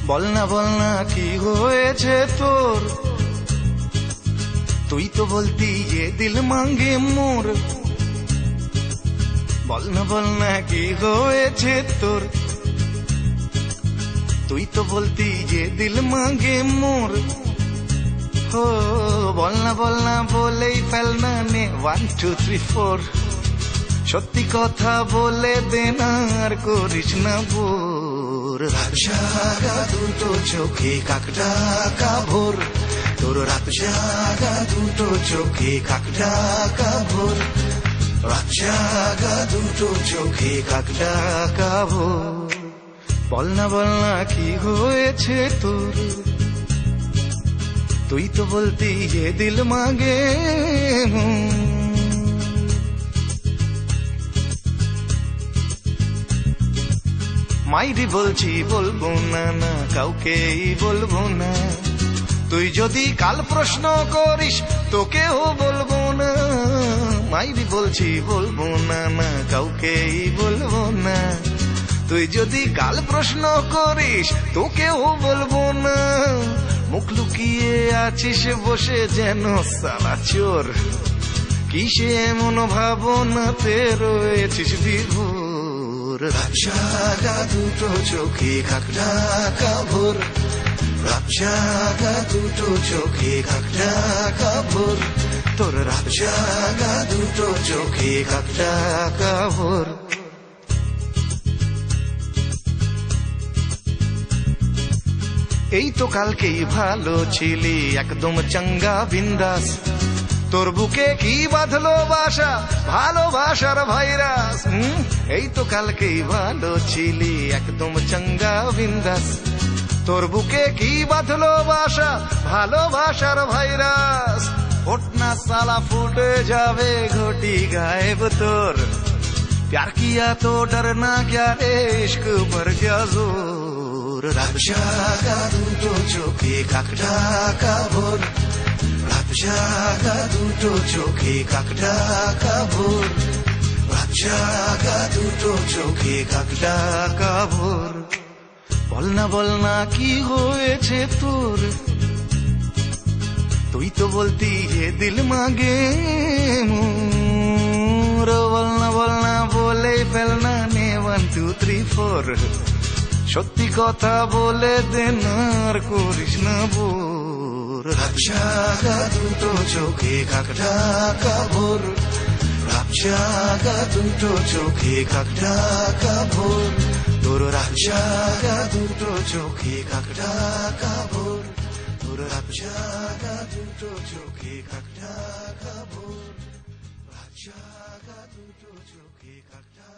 বল না কি হয়েছে তোর, তুই তো বলতি ये दिल मांगे मोर। বল না কি হয়েছে তোর, তুই তো বলতি ये दिल मांगे मोर। हो বল না বলেই ফেল না নে 1 2 3 4। সত্যি কথা বলে দে না আর করিস না বোর। রাত জাগা দুটো চোখে কাকডাকা ভোর, তোর রাত জাগা দুটো চোখে কাকডাকা ভোর। রাত জাগা দুটো চোখে কাকডাকা ভোর। বল না কি হয়েছে তোর, তুই তো বলতি ये दिल मांगे मोर। মাইরি বলছি বলবো না কাউকেই বলবো না, তুই যদি কাল প্রশ্ন করিস তোকেও বলবো না। মাইরি বলছি বলবো না কাউকেই বলবো না, তুই যদি কাল প্রশ্ন করিস তোকেও বলবো না। মুখ লুকিয়ে আছিস বসে যেন সালা চোর, কিসে এমন ভাবনাতে রয়েছিস বিভোর। রাত জাগা দুটো চোখে কাকডাকা ভোর, রাত জাগা দুটো চোখে কাকডাকা ভোর। তোর রাত জাগা দুটো চোখে কাকডাকা ভোর। এই তো কালকেই ভালো ছিলি একদম চাঙ্গা বিন্দাস, তোর বুকে কি বাঁধলো বাসা ভালোবাসার ভাইরাস। এই তো কালকেই ভালো ছিলি একদম চাঙ্গা বিন্দাস, তোর বুকে কি বাঁধলো বাসা ভালোবাসার ভাইরাস। ওঠ না সালা ফুটে যাবে ঘটি গায়েব তোর, प्यार किया तो डरना क्या रे इश्क पर क्या जोर। রাত জাগা দুটো চোখে কাকডাকা ভোর, রাত জাগা দুটো চোখে কাকডাকা ভোর। রাত জাগা দুটো চোখে কাকডাকা ভোর। বল না কি হয়েছে তোর, তুই তো বলতি ये दिल मांगे मोर। বল না বলে ফেল না নে 1 2 3 4। সত্যি কথা বলে দে না আর করিস না বোর। রাত জাগা দুটো চোখে কাকডাকা ভোর, রাত জাগা দুটো চোখে কাকডাকা ভোর। তোর রাত জাগা দুটো চোখে কাকডাকা ভোর, তোর রাত জাগা দুটো চোখে কাকডাকা ভোর। রাত জাগা দুটো চোখে কাকডাকা